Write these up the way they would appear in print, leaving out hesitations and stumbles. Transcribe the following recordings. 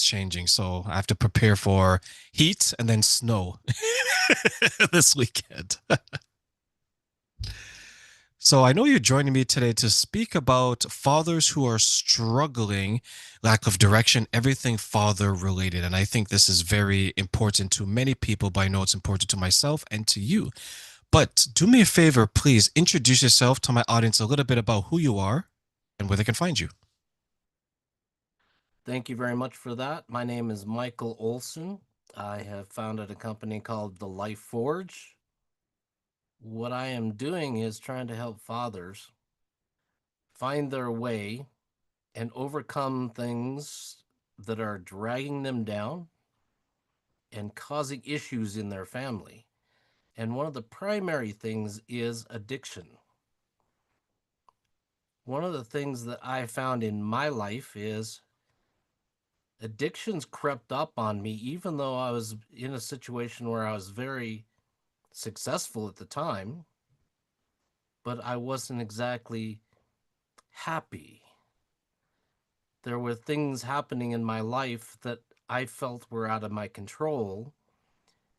changing, so I have to prepare for heat and then snow this weekend. So I know you're joining me today to speak about fathers who are struggling, lack of direction, everything father related. And I think this is very important to many people, but I know it's important to myself and to you. But do me a favor, please introduce yourself to my audience a little bit about who you are and where they can find you. Thank you very much for that. My name is Mykal Olson. I have founded a company called The Life Forge. What I am doing is trying to help fathers find their way and overcome things that are dragging them down and causing issues in their family. And one of the primary things is addiction. One of the things that I found in my life is addictions crept up on me, even though I was in a situation where I was very successful at the time, but I wasn't exactly happy. There were things happening in my life that I felt were out of my control.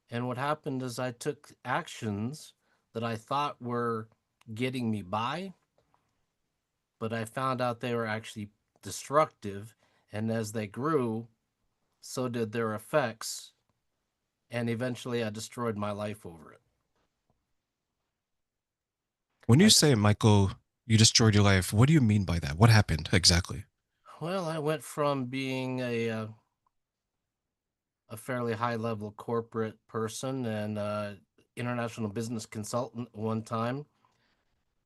And what happened is I took actions that I thought were getting me by, but I found out they were actually destructive. And as they grew, so did their effects. And eventually I destroyed my life over it. When you I, say, Michael, you destroyed your life, what do you mean by that? What happened exactly? well, I went from being a fairly high level corporate person and international business consultant one time.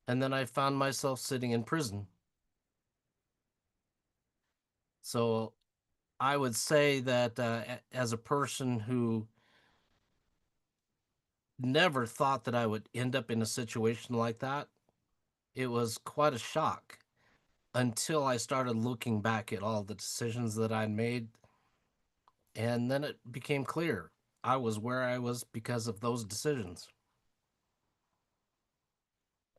And then I found myself sitting in prison. So I would say that as a person who never thought that I would end up in a situation like that, it was quite a shock until I started looking back at all the decisions that I'd made. And then it became clear I was where I was because of those decisions.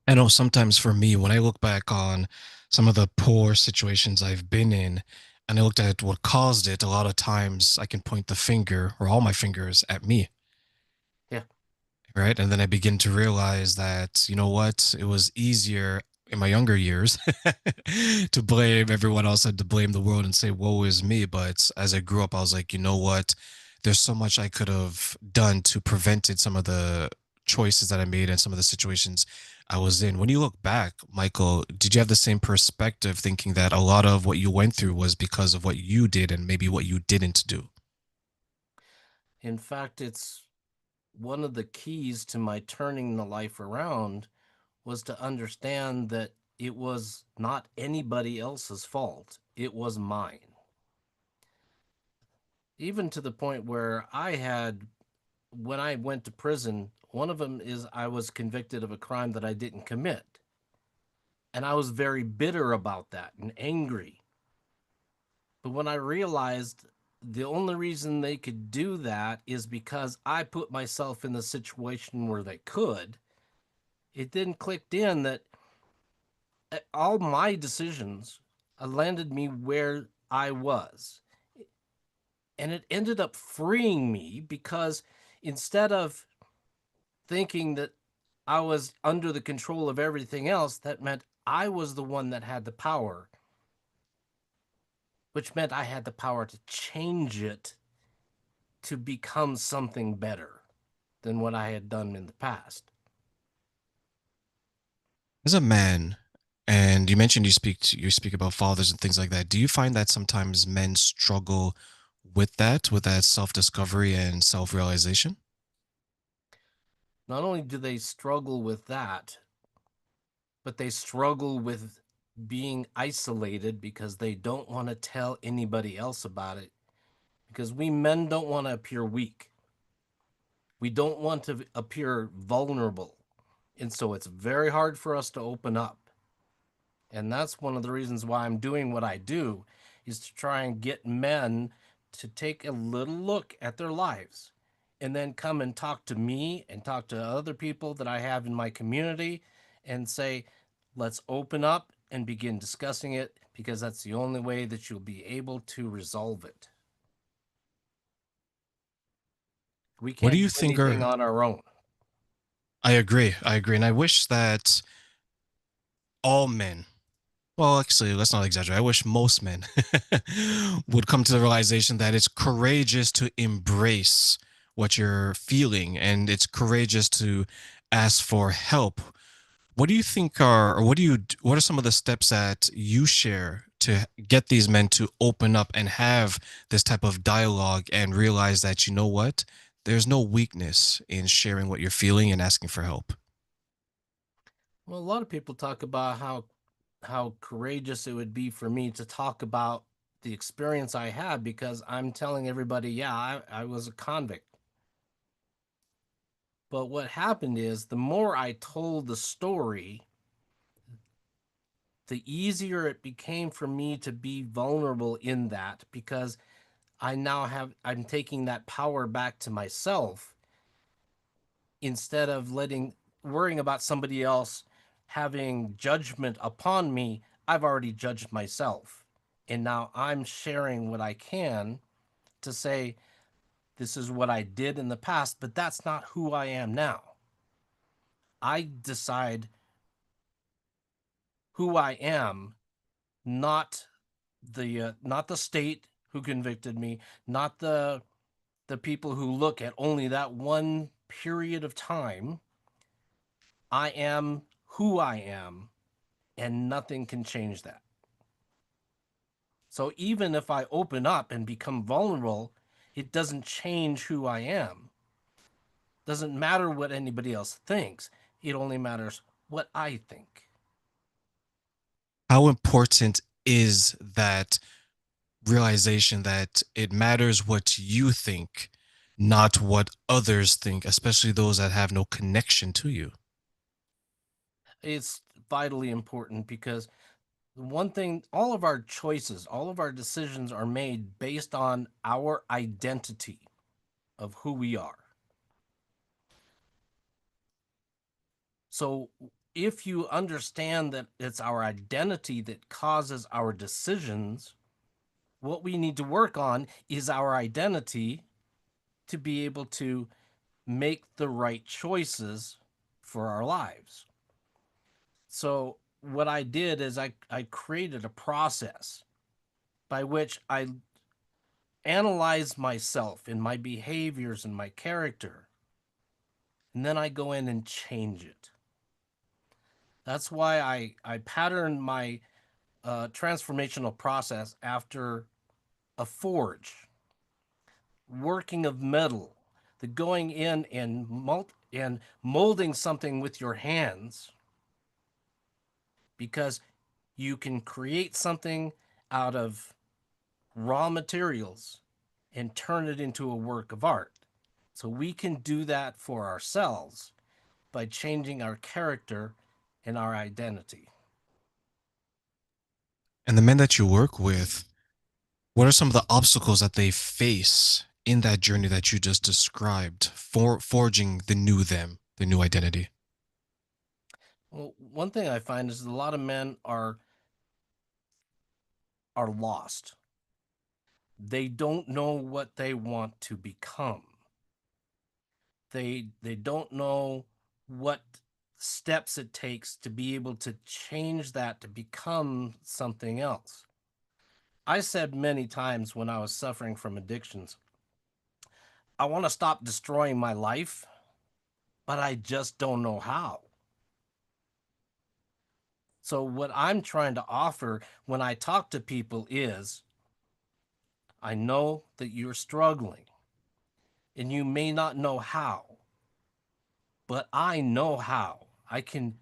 I know sometimes for me, when I look back on some of the poor situations I've been in, and I looked at what caused it, a lot of times I can point the finger or all my fingers at me, Yeah. right? And then I begin to realize that, you know what, it was easier in my younger years to blame everyone else and to blame the world and say, woe is me. But as I grew up, I was like, you know what, there's so much I could have done to prevented some of the choices that I made and some of the situations I was in. When you look back, Michael, did you have the same perspective thinking that a lot of what you went through was because of what you did and maybe what you didn't do? In fact, it's one of the keys to my turning the life around was to understand that it was not anybody else's fault. It was mine. Even to the point where when I went to prison, one of them is I was convicted of a crime that I didn't commit. And I was very bitter about that and angry. But when I realized the only reason they could do that is because I put myself in the situation where they could, it then clicked in that all my decisions landed me where I was. And it ended up freeing me because instead of thinking that I was under the control of everything else, that meant I was the one that had the power, which meant I had the power to change it to become something better than what I had done in the past. As a man, and you mentioned you speak about fathers and things like that. Do you find that sometimes men struggle with that self-discovery and self-realization? Not only do they struggle with that, but they struggle with being isolated because they don't want to tell anybody else about it. Because we men don't want to appear weak, we don't want to appear vulnerable. And so it's very hard for us to open up. And that's one of the reasons why I'm doing what I do is to try and get men to take a little look at their lives and then come and talk to me and talk to other people that I have in my community and say, let's open up and begin discussing it because that's the only way that you'll be able to resolve it. We What do can't you do think anything are on our own. I agree. I agree. And I wish that all men, well, actually, let's not exaggerate. I wish most men would come to the realization that it's courageous to embrace what you're feeling and it's courageous to ask for help. What do you think are, or what are some of the steps that you share to get these men to open up and have this type of dialogue and realize that, you know what, there's no weakness in sharing what you're feeling and asking for help? Well, a lot of people talk about how courageous it would be for me to talk about the experience I had because I'm telling everybody, yeah, I was a convict. But what happened is the more I told the story, the easier it became for me to be vulnerable in that because I'm taking that power back to myself instead of letting worrying about somebody else having judgment upon me. I've already judged myself. And now I'm sharing what I can to say, this is what I did in the past, but that's not who I am now. I decide who I am, not not the state who convicted me, not the people who look at only that one period of time. I am who I am, and nothing can change that. So even if I open up and become vulnerable, it doesn't change who I am. Doesn't matter what anybody else thinks. It only matters what I think. How important is that realization that it matters what you think, not what others think, especially those that have no connection to you? It's vitally important because one thing, all of our choices, all of our decisions are made based on our identity of who we are. So if you understand that it's our identity that causes our decisions, what we need to work on is our identity to be able to make the right choices for our lives. So what I did is I created a process by which I analyze myself and my behaviors and my character, and then I go in and change it. That's why I pattern my transformational process after a forge, working of metal, the going in and molding something with your hands, because you can create something out of raw materials and turn it into a work of art. So we can do that for ourselves by changing our character and our identity. And the men that you work with, what are some of the obstacles that they face in that journey that you just described for forging the new them, the new identity? Well, one thing I find is a lot of men are lost. They don't know what they want to become. They don't know what steps it takes to be able to change that to become something else. I said many times when I was suffering from addictions, I want to stop destroying my life, but I just don't know how. So, what I'm trying to offer when I talk to people is I know that you're struggling and you may not know how, but I know how. I can